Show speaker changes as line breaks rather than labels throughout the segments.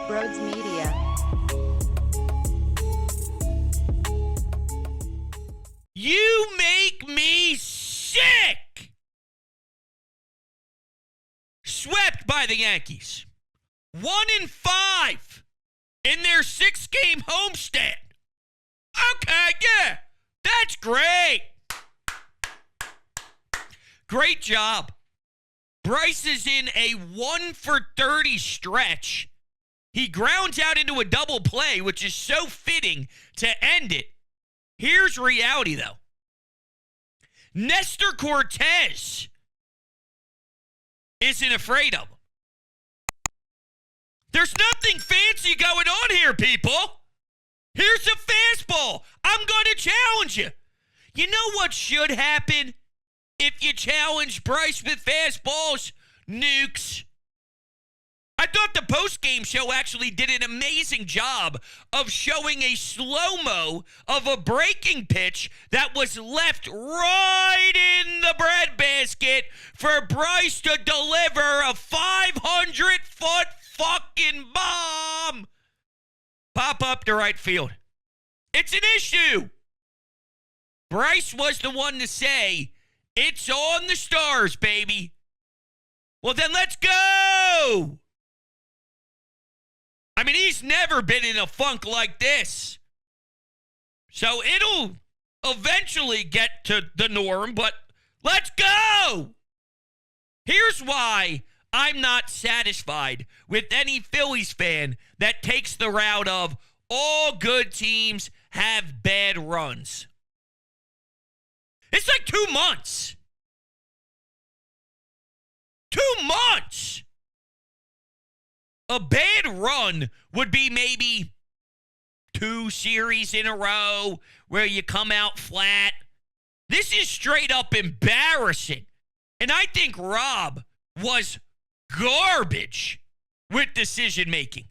Brodes Media.
You make me sick! Swept by the Yankees. 1-5 in their 6-game homestand. Okay, yeah, that's great. Great job. Bryce is in a 1-for-30 stretch. He grounds out into a double play, which is so fitting to end it. Here's reality, though. Nestor Cortez isn't afraid of him. There's nothing fancy going on here, people. Here's a fastball. I'm going to challenge you. You know what should happen if you challenge Bryce with fastballs? Nukes. I thought the post-game show actually did an amazing job of showing a slow-mo of a breaking pitch that was left right in the breadbasket for Bryce to deliver a 500-foot fucking bomb. Pop up to right field. It's an issue. Bryce was the one to say, it's on the stars, baby. Well, then let's go. I mean, he's never been in a funk like this. So it'll eventually get to the norm, but let's go. Here's why I'm not satisfied with any Phillies fan that takes the route of all good teams have bad runs. It's like 2 months. 2 months. A bad run would be maybe 2 series in a row where you come out flat. This is straight up embarrassing. And I think Rob was garbage with decision making.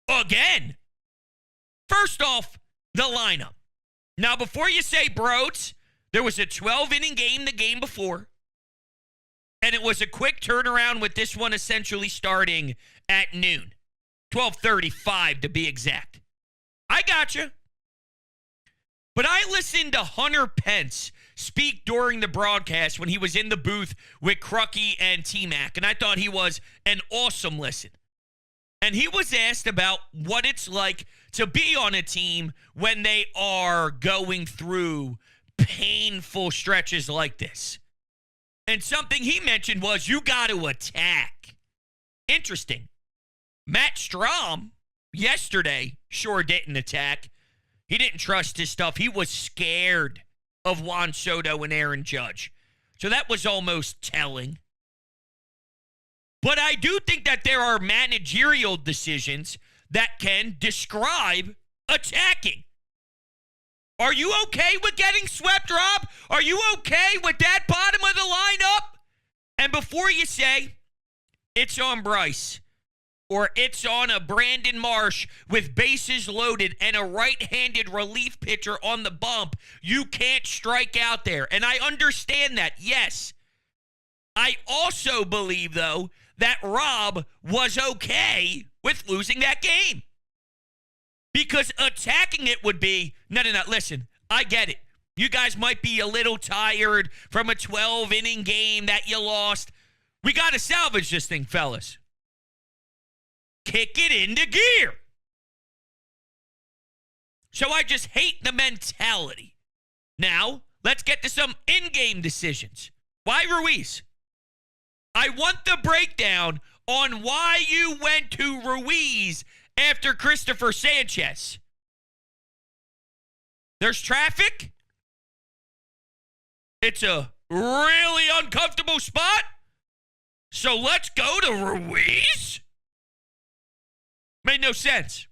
Again. First off, the lineup. Now, before you say Brodes, there was a 12-inning game the game before. And it was a quick turnaround with this one essentially starting at noon. 12:35 to be exact. I gotcha. But I listened to Hunter Pence speak during the broadcast when he was in the booth with Crucky and T-Mac, and I thought he was an awesome listen. And he was asked about what it's like to be on a team when they are going through painful stretches like this. And something he mentioned was you got to attack. Interesting. Matt Strahm yesterday sure didn't attack. He didn't trust his stuff. He was scared of Juan Soto and Aaron Judge. So that was almost telling. But I do think that there are managerial decisions that can describe attacking. Are you okay with getting swept, Rob? Are you okay with that bottom of the lineup? And before you say, it's on Bryce, or it's on a Brandon Marsh with bases loaded and a right-handed relief pitcher on the bump, you can't strike out there. And I understand that, yes. I also believe, though, that Rob was okay with losing that game. Because attacking it would be, no, listen, I get it. You guys might be a little tired from a 12-inning game that you lost. We got to salvage this thing, fellas. Kick it into gear. So I just hate the mentality. Now, let's get to some in-game decisions. Why Ruiz? I want the breakdown on why you went to Ruiz after Christopher Sanchez. There's traffic. It's a really uncomfortable spot. So let's go to Ruiz? Made no sense.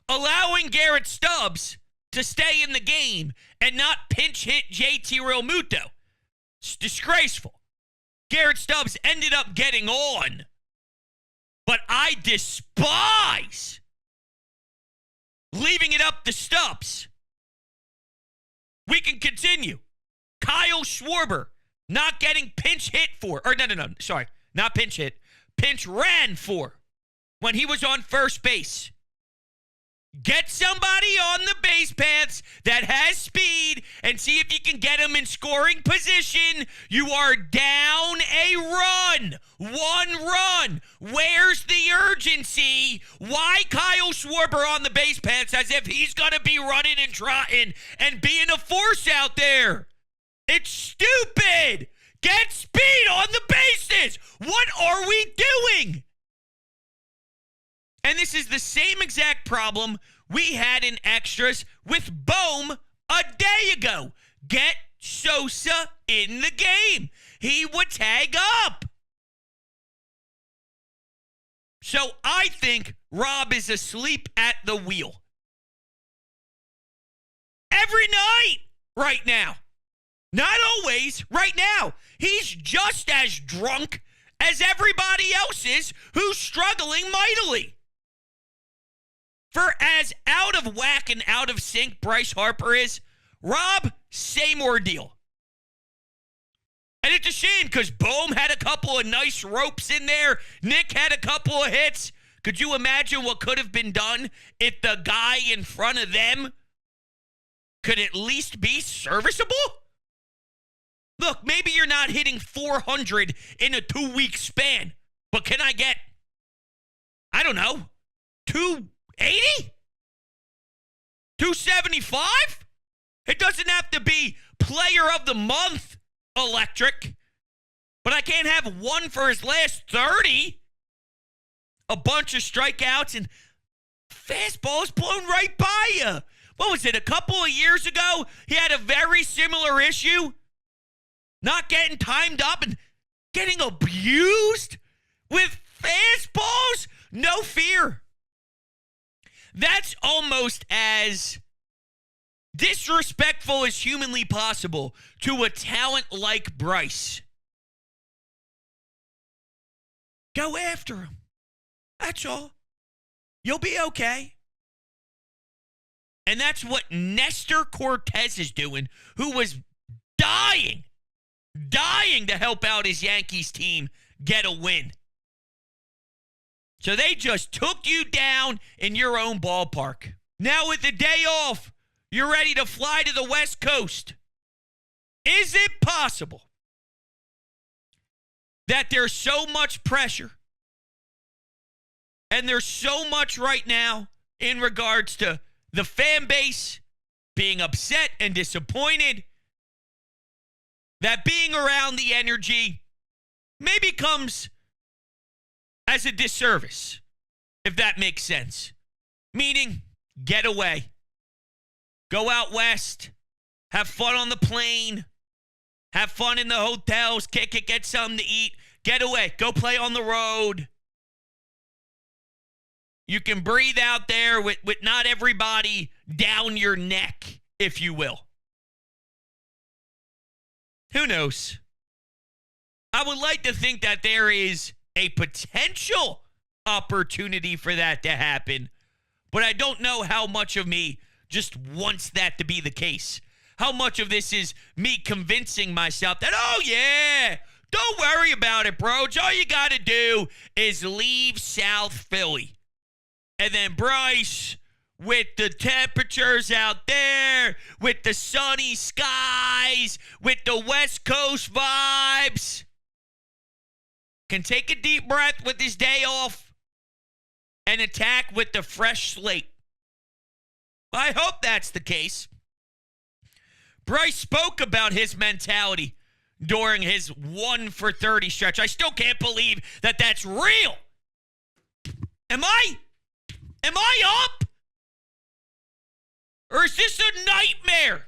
Allowing Garrett Stubbs to stay in the game and not pinch hit JT Realmuto. It's disgraceful. Garrett Stubbs ended up getting on. But I despise leaving it up to Stubbs. We can continue. Kyle Schwarber not getting pinch hit for. Or no. Sorry. Not pinch hit. Pinch ran for. when he was on first base. Get somebody on the base paths that has speed and see if you can get them in scoring position. You are down a run. One run. Where's the urgency? Why Kyle Schwarber on the base paths as if he's going to be running and trotting and being a force out there? It's stupid. Get speed on the bases. What are we doing? And this is the same exact problem we had in extras with Bohm a day ago. Get Sosa in the game. He would tag up. So I think Rob is asleep at the wheel. Every night right now. Not always, right now. He's just as drunk as everybody else is who's struggling mightily. For as out of whack and out of sync Bryce Harper is, Rob, same ordeal. And it's a shame because Bohm had a couple of nice ropes in there. Nick had a couple of hits. Could you imagine what could have been done if the guy in front of them could at least be serviceable? Look, maybe you're not hitting 400 in a 2-week span, but can I get, I don't know, 280? 275? It doesn't have to be player of the month electric, but I can't have one for his last 30. A bunch of strikeouts and fastballs blown right by you. What was it, a couple of years ago? He had a very similar issue. Not getting timed up and getting abused with fastballs? No fear. That's almost as disrespectful as humanly possible to a talent like Bryce. Go after him. That's all. You'll be okay. And that's what Nestor Cortez is doing, who was dying to help out his Yankees team get a win. So they just took you down in your own ballpark. Now with the day off, you're ready to fly to the West Coast. Is it possible that there's so much pressure and there's so much right now in regards to the fan base being upset and disappointed that being around the energy maybe comes as a disservice, if that makes sense? Meaning, get away. Go out west. Have fun on the plane. Have fun in the hotels. Kick it, get something to eat. Get away. Go play on the road. You can breathe out there with not everybody down your neck, if you will. Who knows? I would like to think that there is a potential opportunity for that to happen, but I don't know how much of me just wants that to be the case. How much of this is me convincing myself that, oh yeah, don't worry about it, bro. All you got to do is leave South Philly. And then Bryce, with the temperatures out there, with the sunny skies, with the West Coast vibes, can take a deep breath with his day off and attack with the fresh slate. I hope that's the case. Bryce spoke about his mentality during his 1 for 30 stretch. I still can't believe that that's real. Am I up? Or is this a nightmare?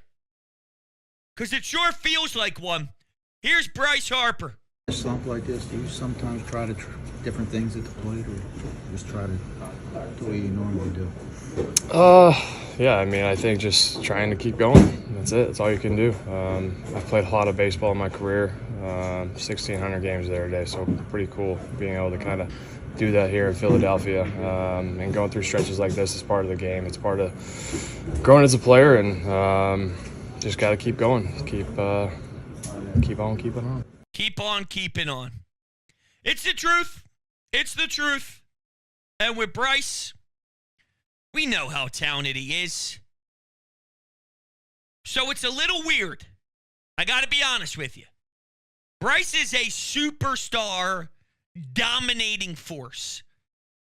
Because it sure feels like one. Here's Bryce Harper.
A slump like this, do you sometimes try to different things at the plate, or just try to do what you normally do?
Yeah, I mean, I think just trying to keep going. That's it. That's all you can do. I've played a lot of baseball in my career, 1,600 games there a day, so pretty cool being able to kind of do that here in Philadelphia. And going through stretches like this is part of the game. It's part of growing as a player, and just got to keep going. Keep on keeping on.
Keep on keeping on. It's the truth. It's the truth. And with Bryce, we know how talented he is. So it's a little weird. I got to be honest with you. Bryce is a superstar dominating force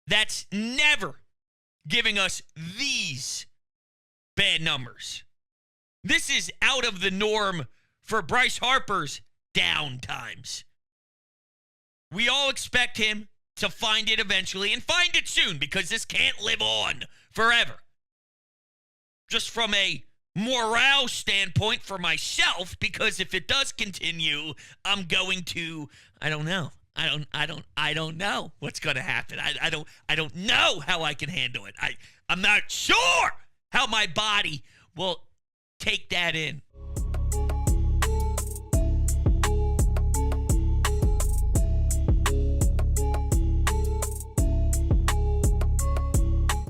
that's never giving us these bad numbers. This is out of the norm for Bryce Harper's down times. We all expect him to find it eventually and find it soon because this can't live on forever. Just from a morale standpoint for myself, because if it does continue, I'm going to, I don't know. I don't know what's going to happen. I don't know how I can handle it. I'm not sure how my body will take that in.